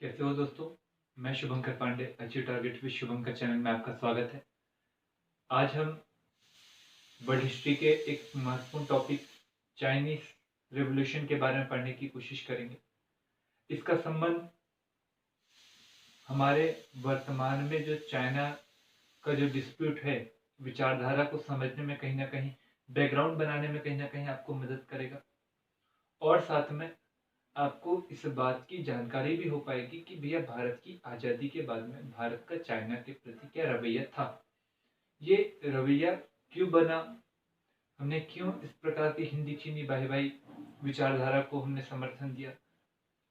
कैसे हो दोस्तों। मैं Shubhankar Pandey, achieve target with Shubhankar channel में आपका स्वागत है। आज हम वर्ल्ड हिस्ट्री के एक महत्वपूर्ण टॉपिक चाइनीज रेवोल्यूशन के बारे में पढ़ने की कोशिश करेंगे। इसका संबंध हमारे वर्तमान में जो चाइना का जो डिस्प्यूट है, विचारधारा को समझने में कहीं ना कहीं, बैकग्राउंड बनाने में कहीं ना कहीं आपको मदद करेगा। और साथ में आपको इस बात की जानकारी भी हो पाएगी कि भैया भारत की आज़ादी के बाद में भारत का चाइना के प्रति क्या रवैया था, ये रवैया क्यों बना, हमने क्यों इस प्रकार की हिंदी चीनी भाई भाई विचारधारा को हमने समर्थन दिया,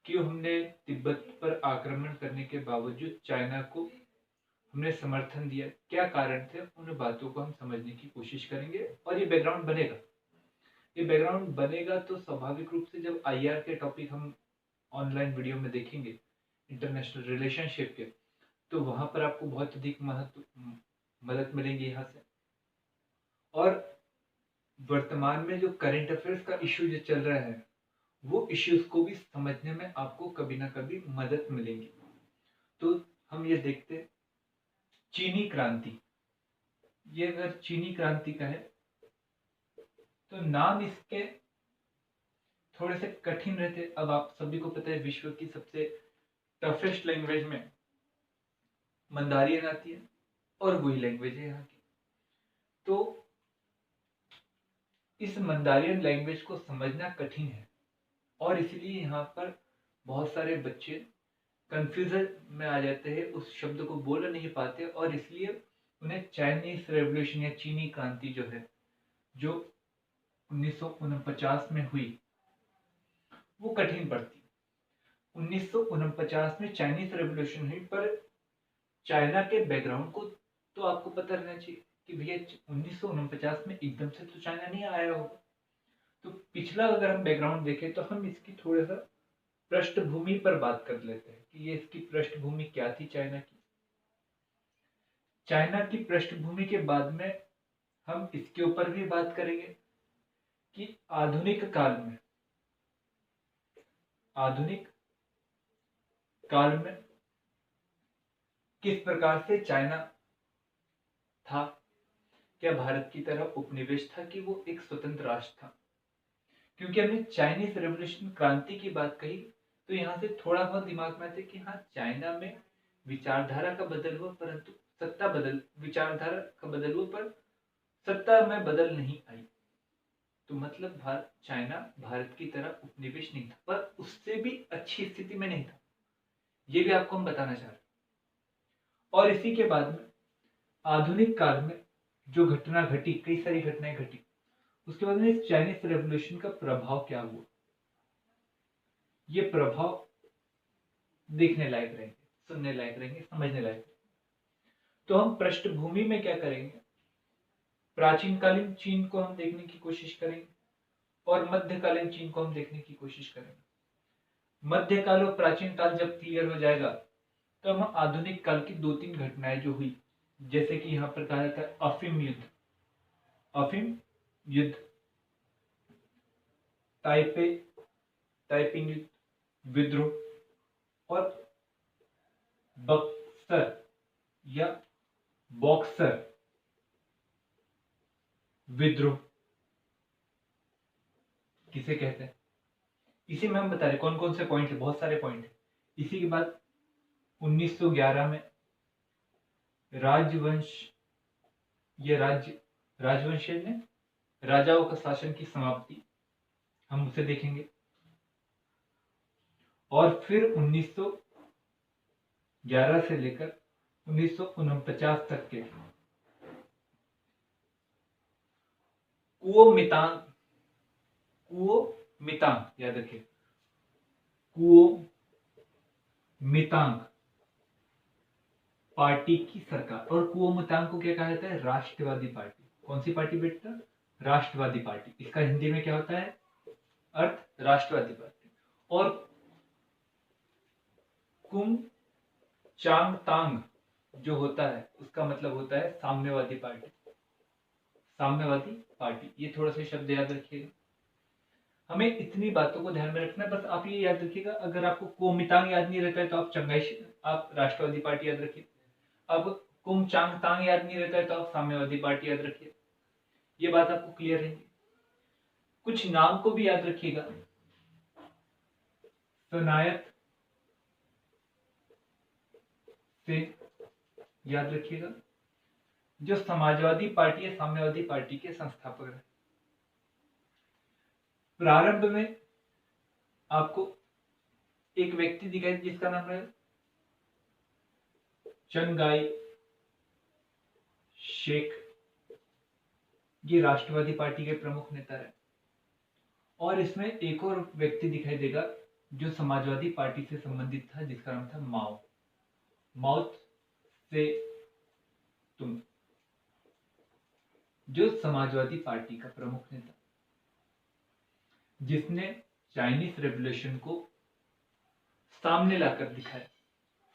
क्यों हमने तिब्बत पर आक्रमण करने के बावजूद चाइना को हमने समर्थन दिया, क्या कारण थे, उन बातों को हम समझने की कोशिश करेंगे। और ये बैकग्राउंड बनेगा, ये बैकग्राउंड बनेगा तो स्वाभाविक रूप से जब आईआर के टॉपिक हम ऑनलाइन वीडियो में देखेंगे, इंटरनेशनल रिलेशनशिप के, तो वहां पर आपको बहुत अधिक मदद मिलेंगी यहाँ से। और वर्तमान में जो करंट अफेयर्स का इश्यू जो चल रहा है, वो इश्यूज को भी समझने में आपको कभी ना कभी मदद मिलेगी। तो हम ये देखते हैं, चीनी क्रांति। ये अगर चीनी क्रांति का है तो नाम इसके थोड़े से कठिन रहते। अब आप सभी को पता है विश्व की सबसे टफेस्ट लैंग्वेज में मंदारियन आती है और वही लैंग्वेज है यहाँ की। तो इस मंदारियन लैंग्वेज को समझना कठिन है और इसलिए यहाँ पर बहुत सारे बच्चे कंफ्यूजन में आ जाते हैं, उस शब्द को बोल नहीं पाते और इसलिए उन्हें चाइनीज रेवोल्यूशन या चीनी क्रांति जो है, जो 1949 में हुई, वो कठिन पड़ती। 1949 में चाइनीज रेवोल्यूशन हुई, पर चाइना के बैकग्राउंड को तो आपको पता रहना चाहिए कि भैया 1949 में एकदम से तो चाइना नहीं आया होगा। तो पिछला अगर हम बैकग्राउंड देखें तो हम इसकी थोड़ा सा पृष्ठभूमि पर बात कर लेते हैं कि ये इसकी पृष्ठभूमि क्या थी चाइना की। चाइना की पृष्ठभूमि के बाद में हम इसके ऊपर भी बात करेंगे कि आधुनिक काल में किस प्रकार से चाइना था, क्या भारत की तरह उपनिवेश था कि वो एक स्वतंत्र राष्ट्र था। क्योंकि हमने चाइनीज रेवोल्यूशन क्रांति की बात कही तो यहाँ से थोड़ा बहुत दिमाग में आता है कि हाँ, चाइना में विचारधारा का बदल हुआ, परंतु विचारधारा का बदल हुआ पर सत्ता में बदल नहीं आई। तो मतलब चाइना भारत की तरह उपनिवेश नहीं था, पर उससे भी अच्छी स्थिति में नहीं था, ये भी आपको हम बताना चाह रहे हैं। और इसी के बाद में आधुनिक काल में जो घटना घटी, कई सारी घटनाएं घटी, उसके बाद में चाइनीज रेवोल्यूशन का प्रभाव क्या हुआ, ये प्रभाव देखने लायक रहेंगे, सुनने लायक रहेंगे, समझने लायक रहेंगे। तो हम पृष्ठभूमि में क्या करेंगे, प्राचीन कालीन चीन को हम देखने की कोशिश करेंगे और मध्यकालीन चीन को हम देखने की कोशिश करेंगे। मध्यकाल और प्राचीन काल जब क्लियर हो जाएगा तो हम आधुनिक काल की 2-3 घटनाएं जो हुई, जैसे कि यहाँ पर कहा जाता है अफीम युद्ध, ताइपिंग युद्ध, विद्रोह और बक्सर या बॉक्सर विद्रोह किसे कहते हैं, इसी में हम बता रहे कौन कौन से पॉइंट है, बहुत सारे पॉइंट है। इसी के बाद 1911 में राजवंश ने राजाओं का शासन की समाप्ति, हम उसे देखेंगे। और फिर 1911 से लेकर 1949 तक के कुओमितांग, याद रखिए, कुओमितांग पार्टी की सरकार। और कुओमितांग को क्या कहा जाता है, राष्ट्रवादी पार्टी। कौन सी पार्टी बेटा, राष्ट्रवादी पार्टी। इसका हिंदी में क्या होता है अर्थ, राष्ट्रवादी पार्टी। और कुम चांग तांग जो होता है, उसका मतलब होता है साम्यवादी पार्टी। साम्यवादी पार्टी, ये थोड़ा सा शब्द याद रखिएगा। हमें इतनी बातों को ध्यान में रखना है। बस आप ये याद रखिएगा, अगर आपको कोमितांग याद नहीं रहता है तो आप राष्ट्रवादी पार्टी याद रखिए। अब कुमचांगतांग याद नहीं रहता है तो आप साम्यवादी पार्टी याद रखिए। ये बात आपको क्लियर रहेगी। कुछ नाम को भी याद रखिएगा। सनायत से याद रखिएगा, जो समाजवादी पार्टी है साम्यवादी पार्टी के संस्थापक है। प्रारंभ में आपको एक व्यक्ति दिखाई जिसका नाम है चंगाई शेख। ये राष्ट्रवादी पार्टी के प्रमुख नेता है। और इसमें एक और व्यक्ति दिखाई देगा जो समाजवादी पार्टी से संबंधित था, जिसका नाम था माओ माओ से तुम, जो समाजवादी पार्टी का प्रमुख नेता, जिसने चाइनीज रेवोल्यूशन को सामने लाकर दिखाया,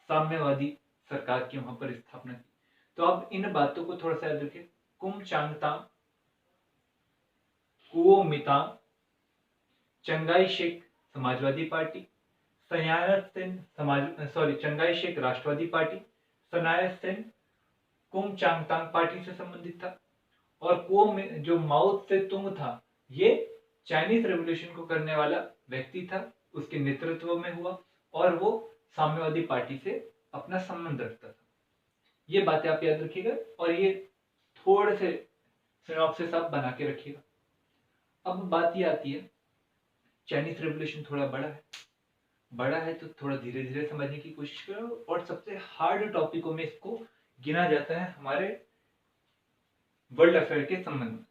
साम्यवादी सरकार की वहां पर स्थापना की। तो अब इन बातों को थोड़ा सा याद रखिए। कुमचांगतांग, कुओमितांग, चंगाई शेख समाजवादी पार्टी, सनायत सेन चंगाई शेख राष्ट्रवादी पार्टी, सनायत सेन कुमचांगतांग पार्टी से संबंधित था। और कुओ में जो माओ से तुंग था, ये चाइनीज रेवोल्यूशन को करने वाला व्यक्ति था, उसके नेतृत्व में हुआ और वो साम्यवादी पार्टी से अपना संबंध रखता था। ये बातें आप याद रखिएगा और ये थोड़े से सिनॉप्सिस आप बना के रखिएगा। अब बात ये आती है, चाइनीज रेवोल्यूशन थोड़ा बड़ा है तो थोड़ा धीरे धीरे समझने की कोशिश करो। और सबसे हार्ड टॉपिकों में इसको गिना जाता है हमारे वर्ल्ड अफेयर के संबंध में।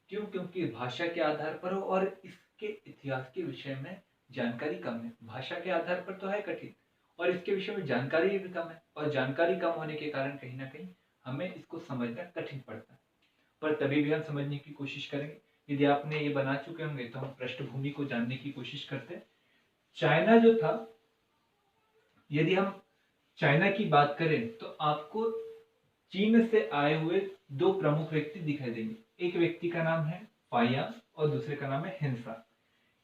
क्यों? क्योंकि भाषा के आधार पर हो और इसके इतिहास के विषय में जानकारी कम है। भाषा के आधार पर तो है कठिन और इसके विषय में जानकारी भी कम है, और जानकारी कम होने के कारण कहीं ना कहीं हमें इसको समझना कठिन पड़ता है। पर तभी भी हम समझने की कोशिश करेंगे। यदि आपने ये बना चुके होंगे तो हम पृष्ठभूमि को जानने की कोशिश करते हैं। चाइना जो था, यदि हम चाइना की बात करें तो आपको चीन से आए हुए दो प्रमुख व्यक्ति दिखाई देंगे। एक व्यक्ति का नाम है फाइयांग और दूसरे का नाम है हिंसा।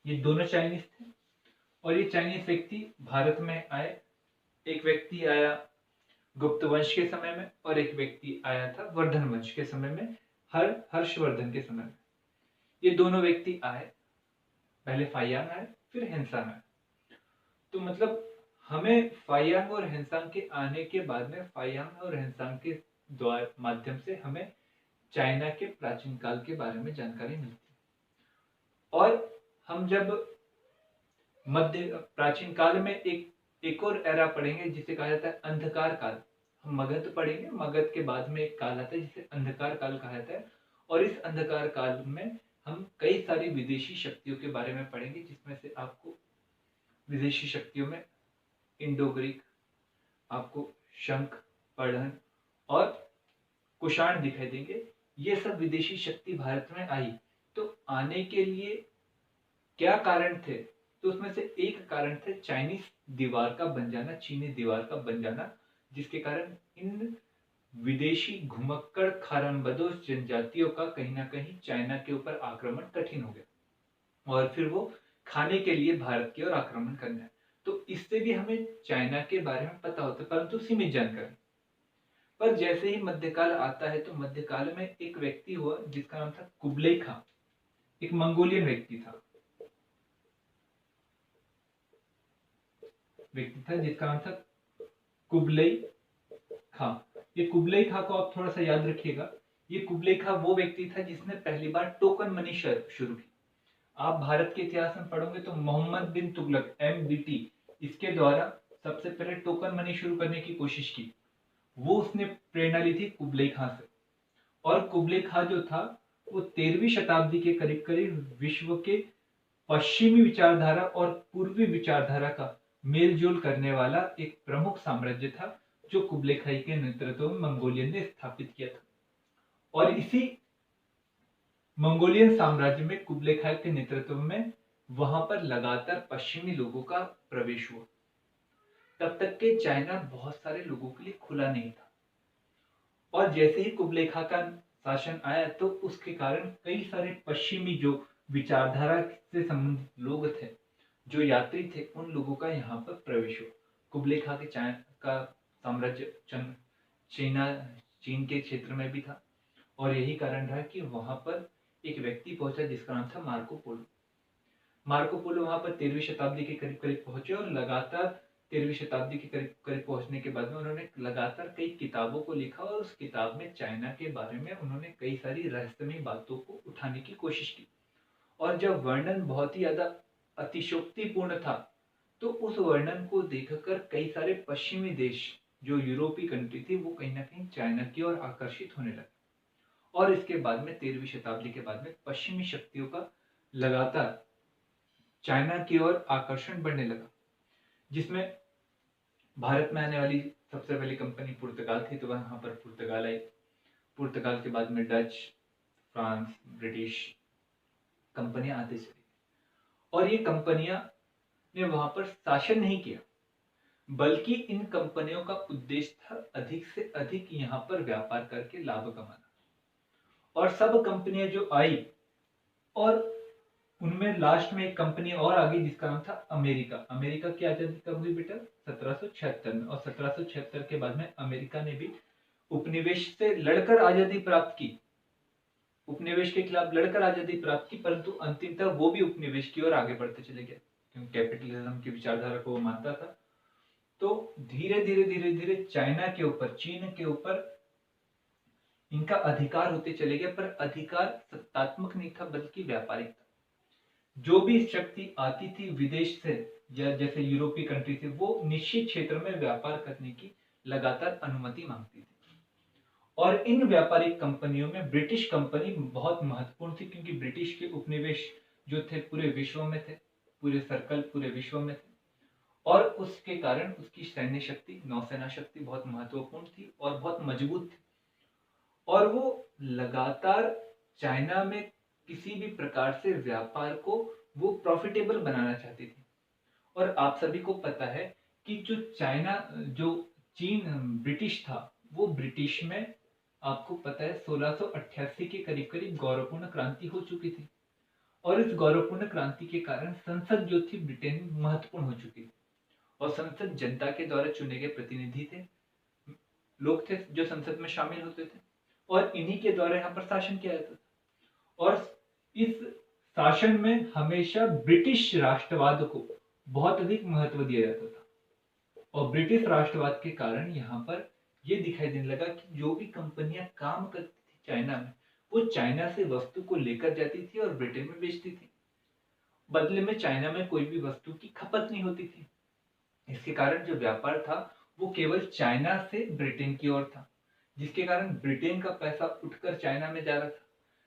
ये दोनों चाइनीज थे और ये चाइनीज व्यक्ति भारत में आए। एक व्यक्ति आया गुप्त वंश के समय में और एक व्यक्ति आया था वर्धन वंश के समय में, हर्षवर्धन के समय में। ये दोनों व्यक्ति आए, पहले फाइयांग आए फिर हिंसा आए। तो मतलब हमें फाइयांग और हिंसांग के आने के बाद में फाइयांग और हिंसांग के द्वार माध्यम से हमें चाइना के प्राचीन काल के बारे में जानकारी मिलती है। और हम जब मध्य प्राचीन काल में एक और एरा पढ़ेंगे जिसे कहा जाता है अंधकार काल। हम मगध पढ़ेंगे, मगध के बाद में एक काल आता है जिसे अंधकार काल कहा जाता है। और इस अंधकार काल में हम कई सारी विदेशी शक्तियों के बारे में पढ़ेंगे, जिसमें से आपको विदेशी शक्तियों में इंडो ग्रीक, आपको शंख, पढ़न और कुषाण दिखाई देंगे। ये सब विदेशी शक्ति भारत में आई। तो आने के लिए क्या कारण थे? तो उसमें से एक कारण थे चाइनीज दीवार का बन जाना, चीनी दीवार का बन जाना, जिसके कारण इन विदेशी घुमक्कड़ खारम्बदोश जनजातियों का कहीं ना कहीं चाइना के ऊपर आक्रमण कठिन हो गया और फिर वो खाने के लिए भारत की ओर आक्रमण करने आए। तो इससे भी हमें चाइना के बारे में पता होता है, परंतु सीमित जानकारी। पर जैसे ही मध्यकाल आता है तो मध्यकाल में एक व्यक्ति हुआ जिसका नाम था कुबलई खां। एक मंगोलियन व्यक्ति था जिसका नाम था कुबलई खां। ये कुबलई खां को आप थोड़ा सा याद रखिएगा। ये कुबलई खां वो व्यक्ति था जिसने पहली बार टोकन मनी शुरू की। आप भारत के इतिहास में पढ़ोगे तो मोहम्मद बिन तुगलक MBT, इसके द्वारा सबसे पहले टोकन मनी शुरू करने की कोशिश की। वो उसने प्रेरणा ली थी कुबलई खां से। और कुबलई खां जो था वो 13वीं शताब्दी के करीब करीब विश्व के पश्चिमी विचारधारा और पूर्वी विचारधारा का मेलजोल करने वाला एक प्रमुख साम्राज्य था, जो कुबलई खां के नेतृत्व में मंगोलियन ने स्थापित किया था। और इसी मंगोलियन साम्राज्य में कुबलई खां के नेतृत्व में वहां पर लगातार पश्चिमी लोगों का प्रवेश हुआ। तब तक के चाइना बहुत सारे लोगों के लिए खुला नहीं था। और जैसे ही कुबलई खां का शासन आया तो उसके कारण कई सारे पश्चिमी जो विचारधारा से संबंधित लोग थे, जो यात्री थे, उन लोगों का यहाँ पर प्रवेश हुआ। कुबले खां के चाय का साम्राज्य चीन के क्षेत्र में भी था, और यही कारण रहा कि वहां पर एक व्यक्ति पहुंचा जिसका नाम था मार्को पोलो। मार्को पोलो वहां पर 13वीं शताब्दी के करीब करीब पहुंचे, और लगातार 13वीं शताब्दी के करीब करीब पहुंचने के बाद में उन्होंने लगातार कई किताबों को लिखा, और उस किताब में चाइना के बारे में उन्होंने कई सारी रहस्यमयी बातों को उठाने की कोशिश की। और जब वर्णन बहुत ही ज्यादा अतिशोक्तिपूर्ण था, तो उस वर्णन को देखकर कई सारे पश्चिमी देश, जो यूरोपीय कंट्री थी, वो कहीं ना कहीं चाइना की ओर आकर्षित होने लगे। और इसके बाद में 13वीं शताब्दी के बाद में पश्चिमी शक्तियों का लगातार चाइना की ओर आकर्षण बढ़ने लगा, जिसमें भारत में आने वाली सबसे पहली कंपनी पुर्तगाल थी, तो वहां पर पुर्तगाल आई। पुर्तगाल के बाद में डच, फ्रांस, ब्रिटिश कंपनियां आती चली, और ये कंपनियां ने वहां पर शासन नहीं किया, बल्कि इन कंपनियों का उद्देश्य था अधिक से अधिक यहाँ पर व्यापार करके लाभ कमाना। और सब कंपनियां जो आई, और उनमें लास्ट में एक कंपनी और आ गई जिसका नाम था अमेरिका। अमेरिका की आजादी कब हुई बेटा? 1776 में। और 1776 के बाद में अमेरिका ने भी उपनिवेश से लड़कर आजादी प्राप्त की, उपनिवेश के खिलाफ लड़कर आजादी प्राप्त की, परंतु अंतिमतः वो भी उपनिवेश की ओर आगे बढ़ते चले गए, क्योंकि कैपिटलिज्म की विचारधारा को वो मानता था। तो धीरे धीरे धीरे धीरे चाइना के ऊपर, चीन के ऊपर इनका अधिकार होते चले गए, पर अधिकार सत्तात्मक नहीं था बल्कि व्यापारिक था। जो भी शक्ति आती थी विदेश से, या जैसे यूरोपीय कंट्री से, वो निश्चित क्षेत्र में व्यापार करने की लगातार अनुमति मांगती थी। और इन व्यापारिक कंपनियों में ब्रिटिश कंपनी बहुत महत्वपूर्ण थी, क्योंकि ब्रिटिश के उपनिवेश जो थे पूरे विश्व में थे, पूरे सर्कल पूरे विश्व में थे, और उसके कारण उसकी सैन्य शक्ति, नौसेना शक्ति बहुत महत्वपूर्ण थी और बहुत मजबूत थी। और वो लगातार चाइना में किसी भी प्रकार से व्यापार को वो प्रॉफिटेबल बनाना चाहती थी। और आप सभी को पता है कि जो चीन ब्रिटिश था, वो ब्रिटिश में आपको पता है 1688 के करीब करीब गौरवपूर्ण क्रांति हो चुकी थी। और इस गौरवपूर्ण क्रांति के कारण संसद जो थी ब्रिटेन में महत्वपूर्ण हो चुकी थी, और संसद जनता के द्वारा चुने गए प्रतिनिधि थे, लोग थे जो संसद में शामिल होते थे, और इन्हीं के द्वारा यहाँ पर शासन किया जाता था। और इस शासन में हमेशा ब्रिटिश राष्ट्रवाद को बहुत अधिक महत्व दिया जाता था, और ब्रिटिश राष्ट्रवाद के कारण यहाँ पर ये दिखाई देने लगा कि जो भी कंपनियां काम करती थी चाइना में, वो चाइना से वस्तु को लेकर जाती थी और ब्रिटेन में बेचती थी। बदले में चाइना में कोई भी वस्तु की खपत नहीं होती थी। इसके कारण जो व्यापार था वो केवल चाइना से ब्रिटेन की ओर था, जिसके कारण ब्रिटेन का पैसा उठकर चाइना में जा रहा था,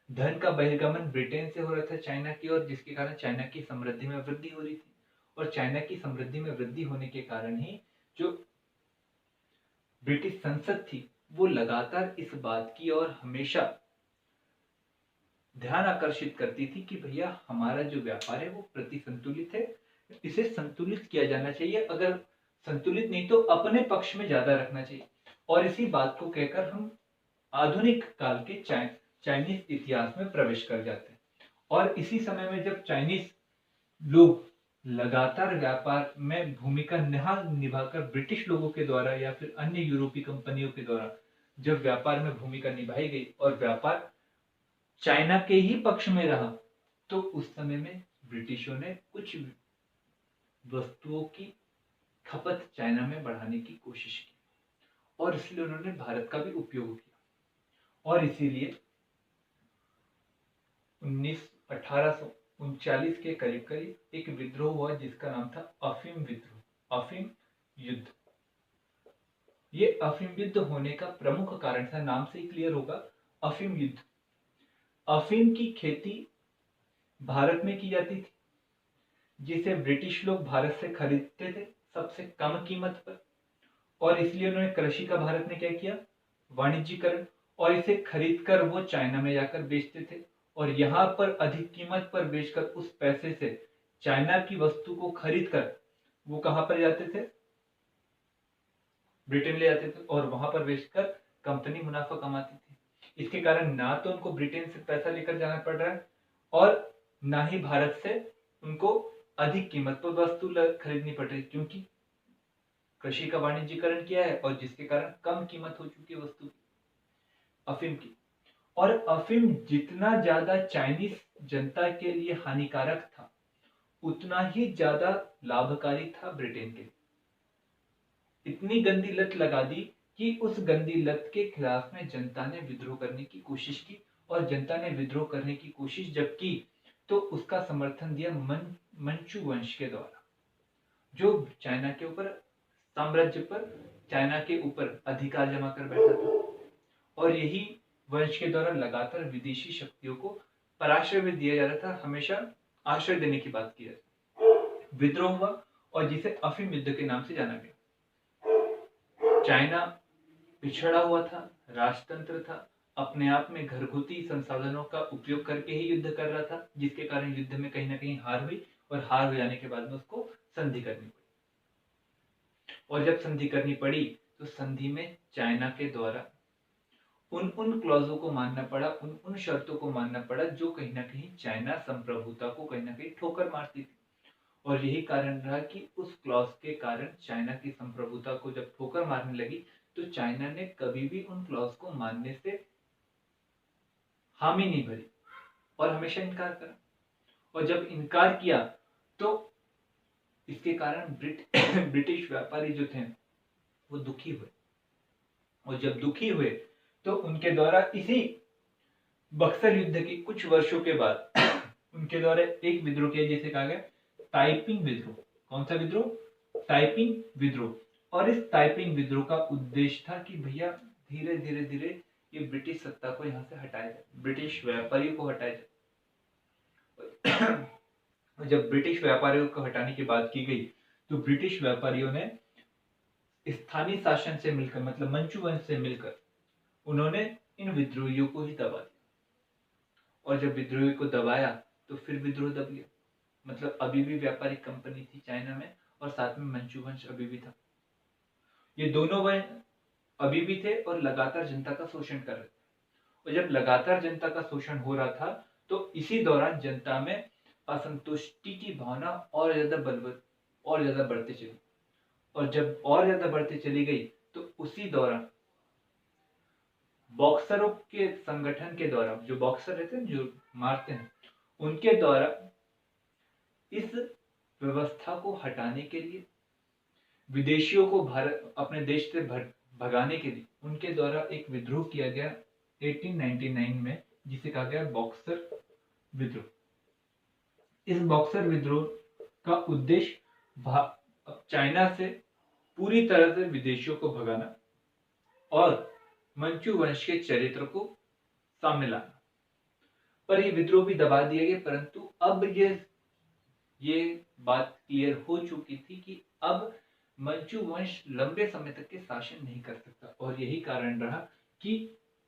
धन का बहिर्गमन ब्रिटेन से हो रहा था चाइना की ओर, जिसके कारण चाइना की समृद्धि में वृद्धि हो रही थी। और चाइना की समृद्धि में वृद्धि होने के कारण ही जो ब्रिटिश संसद थी वो लगातार इस बात की ओर हमेशा ध्यान आकर्षित करती थी कि भैया हमारा जो व्यापार है वो प्रतिसंतुलित है, इसे संतुलित किया जाना चाहिए, अगर संतुलित नहीं तो अपने पक्ष में ज्यादा रखना चाहिए। और इसी बात को कहकर हम आधुनिक काल के चाइनीज इतिहास में प्रवेश कर जाते हैं। और इसी समय में जब चाइनीज लोग लगातार व्यापार में भूमिका निभाकर ब्रिटिश लोगों के द्वारा या फिर अन्य यूरोपीय कंपनियों के द्वारा जब व्यापार में भूमिका निभाई गई और व्यापार चाइना के ही पक्ष में रहा, तो उस समय में ब्रिटिशों ने कुछ वस्तुओं की खपत चाइना में बढ़ाने की कोशिश की, और इसलिए उन्होंने भारत का भी उपयोग किया। और इसीलिए 1839 के करीब करीब एक विद्रोह हुआ जिसका नाम था अफीम विद्रोह, अफीम युद्ध। ये अफीम युद्ध होने का प्रमुख कारण था, नाम से ही क्लियर होगा, अफीम युद्ध। अफीम की खेती भारत में की जाती थी, जिसे ब्रिटिश लोग भारत से खरीदते थे सबसे कम कीमत पर, और इसलिए उन्होंने कृषि का भारत ने क्या किया, वाणिज्यीकरण, और इसे खरीदकर वो चाइना में जाकर बेचते थे, और यहाँ पर अधिक कीमत पर बेचकर उस पैसे से चाइना की वस्तु को खरीदकर वो कहां पर जाते थे, ब्रिटेन ले जाते थे, और वहां पर बेचकर कंपनी मुनाफा कमाती थी। इसके कारण ना तो उनको ब्रिटेन से पैसा लेकर जाना पड़ रहा है, और ना ही भारत से उनको अधिक कीमत पर वस्तु खरीदनी पड़ रही, क्योंकि कृषि का वाणिज्यीकरण किया है और जिसके कारण कम कीमत हो चुकी है वस्तु की, अफीम की। और अफीम जितना ज्यादा चाइनीज जनता के लिए हानिकारक था, उतना ही ज्यादा लाभकारी था ब्रिटेन के लिए। इतनी गंदी लत लगा दी कि उस गंदी लत के खिलाफ में जनता ने विद्रोह करने की कोशिश की, और जनता ने विद्रोह करने की कोशिश जब की तो उसका समर्थन दिया मंचू वंश के द्वारा, जो चाइना के ऊपर साम्राज्य पर, चाइना के ऊपर अधिकार जमा कर बैठा था। और यही वंश के द्वारा लगातार विदेशी शक्तियों को पराश्रय भी दिया जा रहा था, हमेशा आश्रय देने की बात की जाती। विद्रोह हुआ और जिसे अफीम युद्ध के नाम से जाना गया। चाइना पिछड़ा हुआ था, राजतंत्र था, अपने आप में घरगुती संसाधनों का उपयोग करके ही युद्ध कर रहा था, जिसके कारण युद्ध में कहीं ना कहीं हार हुई, और हार हो जाने के बाद में उसको संधि करनी पड़ी। और जब संधि करनी पड़ी तो संधि में चाइना के द्वारा उन क्लॉजों को मानना पड़ा, उन शर्तों को मानना पड़ा जो कहीं ना कहीं चाइना संप्रभुता को कहीं ना कहीं ठोकर मारती थी। और यही कारण रहा कि उस क्लॉज के कारण चाइना की संप्रभुता को जब ठोकर मारने लगी तो चाइना ने कभी भी उन क्लॉज को मानने से हामी नहीं भरी और हमेशा इनकार करा। और जब इनकार किया तो इसके कारण ब्रिटिश व्यापारी जो थे वो दुखी हुए, और जब दुखी हुए तो उनके द्वारा इसी बक्सर युद्ध के कुछ वर्षों के बाद उनके द्वारा एक विद्रोह किया जिसे कहा गया ताइपिंग विद्रोह। कौन सा विद्रोह? टाइपिंग विद्रोह। और इस टाइपिंग विद्रोह का उद्देश्य था कि भैया धीरे धीरे धीरे ये ब्रिटिश सत्ता को यहाँ से हटाया जाए, ब्रिटिश व्यापारियों को हटाया जाए। जब ब्रिटिश व्यापारियों को हटाने की बात की गई तो ब्रिटिश व्यापारियों ने स्थानीय शासन से मिलकर, मतलब मंचू वंश से मिलकर, उन्होंने इन विद्रोहियों को ही दबा दिया। और जब विद्रोही को दबाया तो फिर विद्रोह दब गया। मतलब अभी भी व्यापारिक कंपनी थी चाइना में, और साथ में मंचू वंश अभी भी था। ये दोनों वंश अभी भी थे और लगातार जनता का शोषण कर रहे थे। और जब लगातार जनता का शोषण हो रहा था तो इसी दौरान जनता में असंतुष्टि की भावना और ज्यादा बढ़ती चली। और जब और ज्यादा बढ़ती चली गई तो उसी दौरान बॉक्सरों के संगठन के द्वारा, जो बॉक्सर रहते हैं जो मारते हैं, उनके द्वारा इस व्यवस्था को हटाने के लिए, विदेशियों को भारत अपने देश से भगाने के लिए उनके द्वारा एक विद्रोह किया गया 1899 में, जिसे कहा गया बॉक्सर विद्रोह। इस बॉक्सर विद्रोह का उद्देश्य चाइना से पूरी तरह से विदेशियों को भगाना और मंचू वंश के चरित्र को सामने लाना। पर ये विद्रोह भी दबा दिया गया, परंतु अब ये बात क्लियर हो चुकी थी कि अब मंचू वंश लंबे समय तक के शासन नहीं कर सकता। और यही कारण रहा कि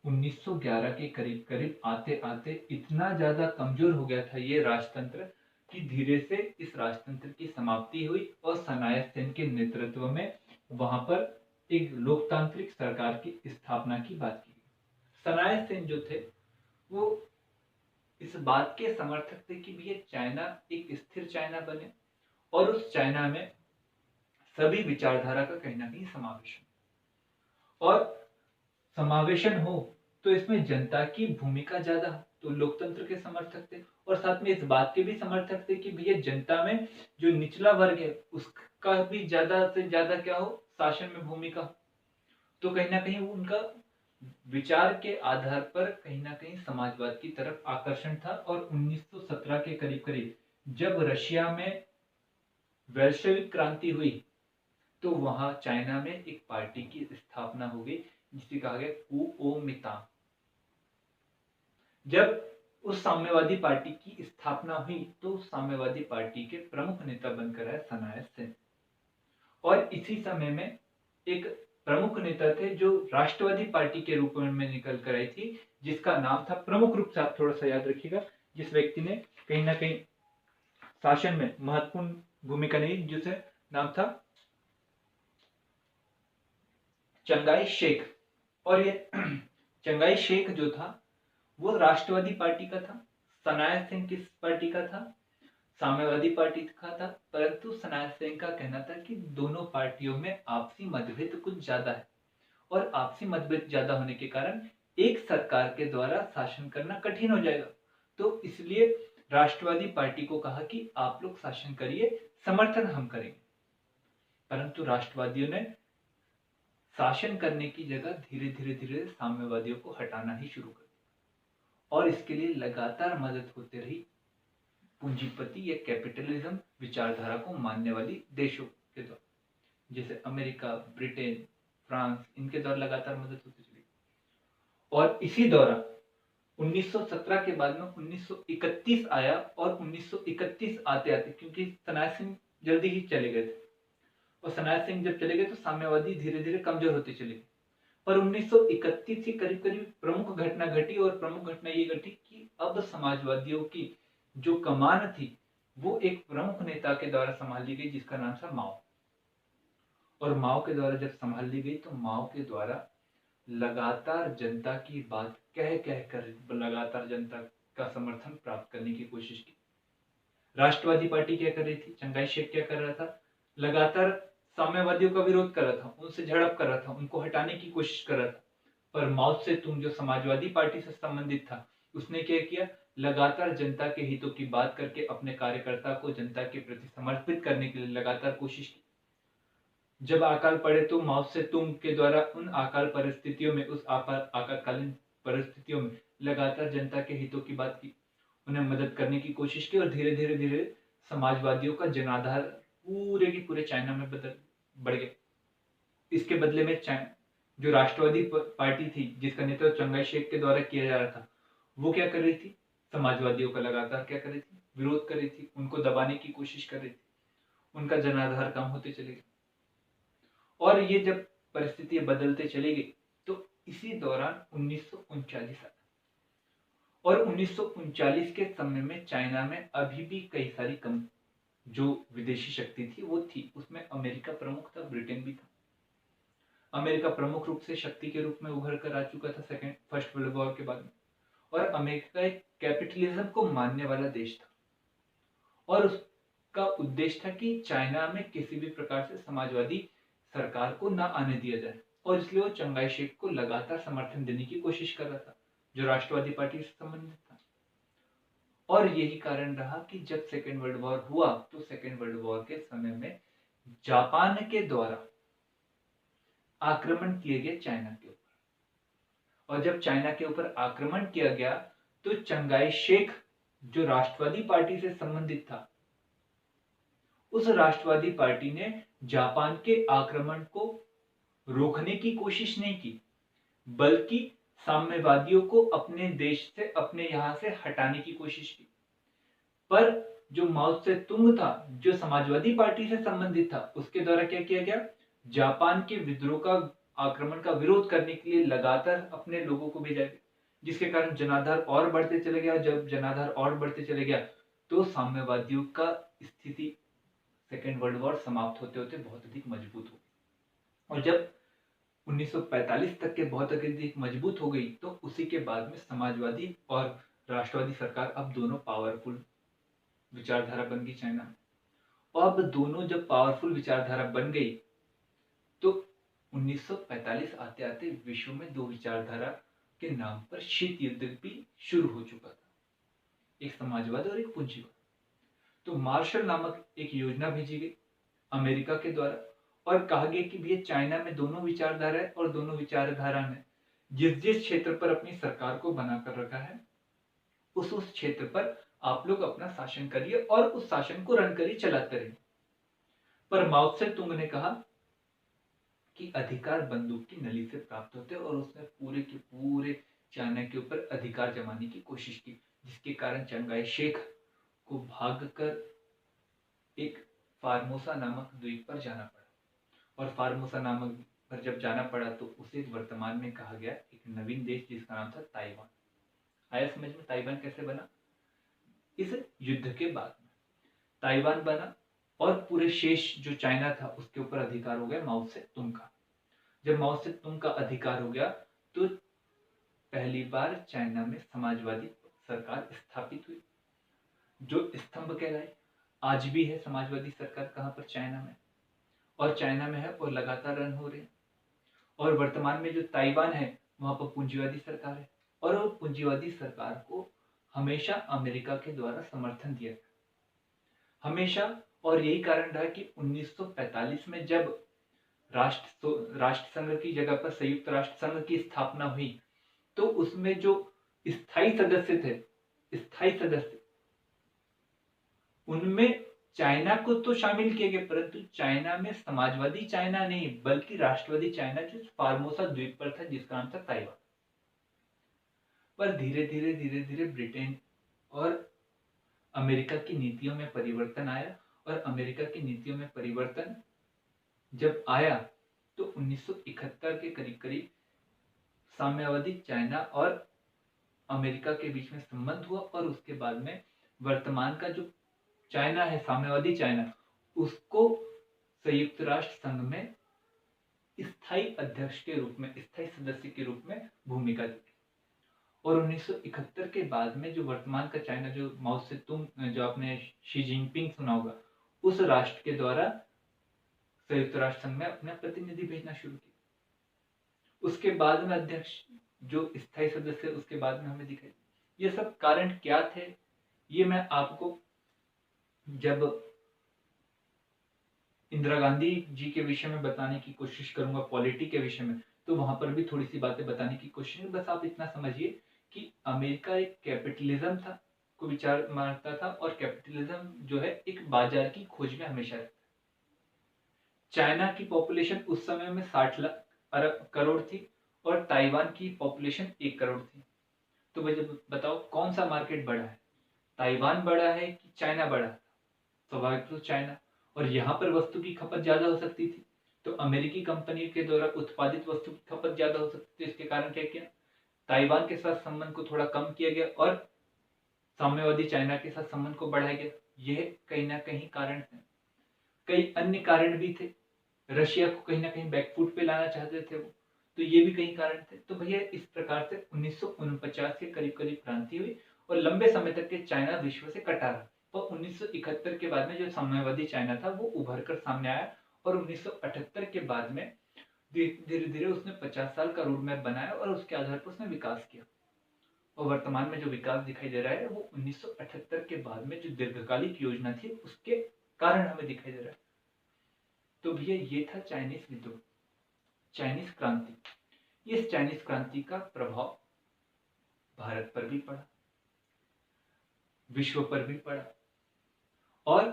1911 के करीब करीब आते आते इतना ज्यादा कमजोर हो गया था ये राजतंत्र कि धीरे से इस राजतंत्र की समाप्ति हुई और सनायत सेन के नेतृत्व में वहां पर एक लोकतांत्रिक सरकार की स्थापना की बात की गई। सनायत सेन जो थे वो इस बात के समर्थक थे कि ये चाइना एक स्थिर चाइना बने और उस चाइना में सभी विचारधारा का कहीं ना कहीं समावेशन, और समावेशन हो तो इसमें जनता की भूमिका ज्यादा हो। तो लोकतंत्र के समर्थक थे और साथ में इस बात के भी समर्थक थे कि भैया जनता में जो निचला वर्ग है उसका भी ज्यादा से ज्यादा क्या हो, शासन में भूमिका हो। तो कहीं ना कहीं उनका विचार के आधार पर कहीं ना कहीं समाजवाद की तरफ आकर्षण था। और 1917 के करीब करीब जब रशिया में वैश्विक क्रांति हुई तो वहां चाइना में एक पार्टी की स्थापना हो गई जिसे कहा गया कुओमितांग। जब उस साम्यवादी पार्टी की स्थापना हुई तो उस साम्यवादी पार्टी के प्रमुख नेता बनकर आए सनायत सेन। और इसी समय में एक प्रमुख नेता थे जो राष्ट्रवादी पार्टी के रूप में निकल कर आई थी, जिसका नाम था, प्रमुख रूप से आप थोड़ा सा याद रखिएगा, जिस व्यक्ति ने कहीं ना कहीं शासन में महत्वपूर्ण भूमिका निभाई, जिसे नाम था चंगाई शेख। और ये चंगाई शेख जो था वो राष्ट्रवादी पार्टी का था, सनाया सिंह किस पार्टी का था? साम्यवादी पार्टी का था। परंतु सनाया सिंह का कहना था कि दोनों पार्टियों में आपसी मतभेद कुछ ज्यादा है और आपसी मतभेद ज्यादा होने के कारण एक सरकार के द्वारा शासन करना कठिन हो जाएगा। तो इसलिए राष्ट्रवादी पार्टी को कहा कि आप लोग शासन करिए, समर्थन हम करेंगे। परंतु राष्ट्रवादियों ने शासन करने की जगह धीरे धीरे धीरे साम्यवादियों को हटाना ही शुरू कर दिया और इसके लिए लगातार मदद होती रही पूंजीपति या कैपिटलिज्म विचारधारा को मानने वाली देशों के द्वारा, जैसे अमेरिका, ब्रिटेन, फ्रांस, इनके द्वारा लगातार मदद होती चली। और इसी दौरान 1917 के बाद में 1931 आया और 1931 आते आते, क्योंकि सनाया सिंह जल्दी ही चले गए थे और सनाया सिंह जब चले गए तो साम्यवादी धीरे धीरे कमजोर होते चले गए। पर 1931 से करीब करीब प्रमुख घटना घटी और प्रमुख घटना ये घटी कि अब समाजवादियों की जो कमान थी वो एक प्रमुख नेता के द्वारा संभाल ली गई जिसका नाम था माओ। और माओ के द्वारा जब संभाल ली गई तो माओ के द्वारा लगातार जनता की बात कह कह कर लगातार जनता का समर्थन प्राप्त करने की कोशिश की। राष्ट्रवादी पार्टी क्या कर रही थी? चंगाई शेख क्या कर रहा था? लगातार साम्यवादियों का विरोध कर रहा था, उनसे झड़प कर रहा था, उनको हटाने की कोशिश कर रहा था। पर माओ से तुम जो समाजवादी पार्टी से संबंधित था उसने क्या किया? लगातार जनता के हितों की बात करके अपने कार्यकर्ता को जनता के प्रति समर्पित करने के लिए लगातार कोशिश की। जब अकाल पड़े तो माओ से तुंग के द्वारा उन अकाल परिस्थितियों में, उस आपातकालीन परिस्थितियों में लगातार जनता के हितों की बात की, उन्हें मदद करने की कोशिश की और धीरे धीरे धीरे समाजवादियों का जनाधार पूरे के पूरे चाइना में बढ़ गया। इसके बदले में जो राष्ट्रवादी पार्टी थी जिसका नेतृत्व चंगाई शेख के द्वारा किया जा रहा था, वो क्या कर रही थी? समाजवादियों का लगातार क्या कर रही थी? विरोध कर रही थी, उनको दबाने की कोशिश कर रही थी, उनका जनाधार कम होते चले गए। और ये जब परिस्थितियां बदलते चली गई तो इसी दौरान 1939 आया और 1939 के समय में चाइना में अभी भी कई सारी कम जो विदेशी शक्ति थी वो थी। उसमें अमेरिका प्रमुख था, ब्रिटेन भी था। अमेरिका प्रमुख रूप से शक्ति के रूप में उभर कर आ चुका था फर्स्ट वर्ल्ड वॉर के बाद में। और अमेरिका एक कैपिटलिज्म को मानने वाला देश था और उसका उद्देश्य था कि चाइना में किसी भी प्रकार से समाजवादी सरकार को ना आने दिया जाए और इसलिए वो चंगाई शेख को लगातार समर्थन देने की कोशिश कर रहा था जो राष्ट्रवादी पार्टी से संबंधित था। और यही कारण रहा कि जब सेकेंड वर्ल्ड वॉर हुआ तो सेकेंड वर्ल्ड वॉर के समय में जापान के द्वारा आक्रमण किए गए चाइना के ऊपर। और जब चाइना के ऊपर आक्रमण किया गया तो चंगाई शेख जो राष्ट्रवादी पार्टी से संबंधित था, उस राष्ट्रवादी पार्टी ने जापान के आक्रमण को रोकने की कोशिश नहीं की, बल्कि साम्यवादियों को अपने देश से, अपने यहां से हटाने की कोशिश की। पर जो माओ से तुंग था, जो समाजवादी पार्टी से संबंधित था, उसके द्वारा क्या किया गया? जापान के विद्रोह का, आक्रमण का विरोध करने के लिए लगातार अपने लोगों को भेजा गया, जिसके कारण जनाधार और बढ़ते चले गया। जब जनाधार और बढ़ते चले गया तो साम्यवादियों का स्थिति सेकेंड वर्ल्ड वॉर समाप्त होते होते बहुत अधिक मजबूत हो गई। और जब 1945 तक के बहुत अधिक मजबूत हो गई तो उसी के बाद में समाजवादी और राष्ट्रवादी सरकार अब दोनों पावरफुल विचारधारा बन गई चाइना में। और अब दोनों जब पावरफुल विचारधारा बन गई तो 1945 आते आते विश्व में दो विचारधारा के नाम पर शीत युद्ध भी शुरू हो चुका था, एक समाजवाद और एक पूंजीवाद। तो मार्शल नामक एक योजना भेजी गई अमेरिका के द्वारा और कहा गया कि भैया चाइना में दोनों विचारधारा है और दोनों विचारधारा ने जिस जिस क्षेत्र पर अपनी सरकार को बनाकर रखा है उस क्षेत्र पर आप लोग अपना शासन करिए और उस शासन को रन करिए, चलाते रहिए। पर माओ से तुंग ने कहा कि अधिकार बंदूक की नली से प्राप्त होते और उसने पूरे के पूरे चाइना के ऊपर अधिकार जमाने की कोशिश की, जिसके कारण चंगाई शेख को भागकर एक फार्मोसा नामक द्वीप पर जाना पड़ा। और फार्मोसा नामक पर जब जाना पड़ा तो उसे वर्तमान में कहा गया एक नवीन देश जिसका नाम था ताइवान। आया समझ में ताइवान कैसे बना? इस युद्ध के बाद में ताइवान बना और पूरे शेष जो चाइना था उसके ऊपर अधिकार हो गया माओ से तुंग का। जब माओ से तुंग का अधिकार हो गया तो पहली बार चाइना में समाजवादी सरकार स्थापित हुई, जो स्तंभ कहलाए। आज भी है समाजवादी सरकार, कहाँ पर? चाइना में। और चाइना में है और लगातार रन हो रहे हैं। और वर्तमान में जो ताइवान है वहां पर पूंजीवादी सरकार है, और वो पूंजीवादी सरकार को हमेशा अमेरिका के द्वारा समर्थन दिया गया, हमेशा। और यही कारण रहा कि 1945 में जब राष्ट्र संघ की जगह पर संयुक्त राष्ट्र संघ की स्थापना हुई, तो उसमें जो स्थायी सदस्य थे, स्थायी सदस्य, उनमें चाइना को तो शामिल किया गया, परंतु चाइना में समाजवादी चाइना नहीं बल्कि राष्ट्रवादी चाइना जो फार्मोसा द्वीप पर था, जिसका नाम था ताइवान। पर धीरे धीरे ब्रिटेन और अमेरिका की नीतियों में परिवर्तन आया, और अमेरिका की नीतियों में परिवर्तन जब आया तो 1971 के करीब करीब साम्यवादी चाइना और अमेरिका के बीच में संबंध हुआ, और उसके बाद में वर्तमान का जो चाइना है, साम्यवादी चाइना, उसको संयुक्त राष्ट्र संघ में स्थायी अध्यक्ष के रूप में, स्थायी सदस्य के रूप में भूमिका दी। और 1971 के बाद में जो वर्तमान का चाइना, जो माओ से तुंग, जो आपने शी जिनपिंग सुना होगा, उस राष्ट्र के द्वारा संयुक्त राष्ट्र संघ में अपना प्रतिनिधि भेजना शुरू किया। उसके बाद में अध्यक्ष, जो स्थायी सदस्य, उसके बाद में हमें दिखाई। ये सब कारण क्या थे, ये मैं आपको जब इंदिरा गांधी जी के विषय में बताने की कोशिश करूंगा, पॉलिटी के विषय में, तो वहां पर भी थोड़ी सी बातें बताने की कोशिश। बस आप इतना समझिए कि अमेरिका एक कैपिटलिज्म था को विचार मानता था, और कैपिटलिज्म जो है एक बाजार की खोज में हमेशा रहता है। चाइना की पॉपुलेशन उस समय में 60 लाख अरब करोड़ थी, और ताइवान की पॉपुलेशन 1 करोड़ थी। तो मुझे बताओ कौन सा मार्केट बड़ा है? ताइवान बड़ा है कि चाइना बड़ा है? स्वाभाविक तो चाइना। और यहाँ पर वस्तु की खपत ज्यादा हो सकती थी, तो अमेरिकी कंपनी के द्वारा उत्पादित वस्तु की खपत ज्यादा हो सकती थी। इसके कारण क्या किया? ताइवान के साथ संबंध को थोड़ा कम किया गया, और साम्यवादी चाइना के साथ संबंध को बढ़ाया गया। यह कहीं ना कहीं कारण है। कई अन्य कारण भी थे। रशिया को कहीं ना कहीं बैकफुट पे लाना चाहते थे वो, तो ये भी कई कारण थे। तो भैया इस प्रकार से 1949 के करीब करीब क्रांति हुई, और लंबे समय तक के चाइना विश्व से कटा रहा। और 1971 के बाद में जो साम्यवादी चाइना था वो उभर कर सामने आया, और 1978 के बाद में धीरे धीरे उसने 50 साल का रोड मैप बनाया, और उसके आधार पर उसने विकास किया। और वर्तमान में जो विकास दिखाई दे रहा है वो 1978 के बाद में जो दीर्घकालिक योजना थी उसके कारण हमें दिखाई दे रहा है। तो भैया ये था चाइनीज विद्रोह, चाइनीज क्रांति। इस चाइनीज क्रांति का प्रभाव भारत पर भी पड़ा, विश्व पर भी पड़ा। और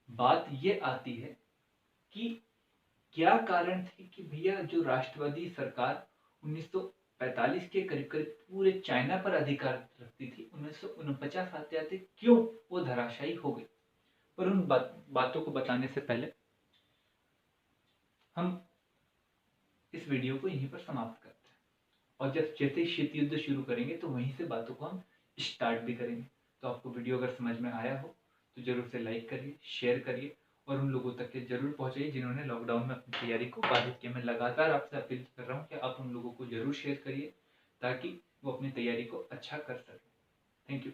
बात ये आती है कि क्या कारण थे कि भैया जो राष्ट्रवादी सरकार 1945 के करीब करीब पूरे चाइना पर अधिकार रखती थी, 1949 आते आते क्यों वो धराशायी हो गई। पर उन बातों को बताने से पहले हम इस वीडियो को यहीं पर समाप्त करते हैं, और जब जैसे शीत युद्ध शुरू करेंगे तो वहीं से बातों को हम स्टार्ट भी करेंगे। तो आपको वीडियो अगर समझ में आया हो तो जरूर से लाइक करिए, शेयर करिए, और उन लोगों तक के जरूर पहुंचाइए जिन्होंने लॉकडाउन में अपनी तैयारी को बाधित किया। मैं लगातार आपसे अपील कर रहा हूँ कि आप उन लोगों को जरूर शेयर करिए ताकि वो अपनी तैयारी को अच्छा कर सकें। Thank you.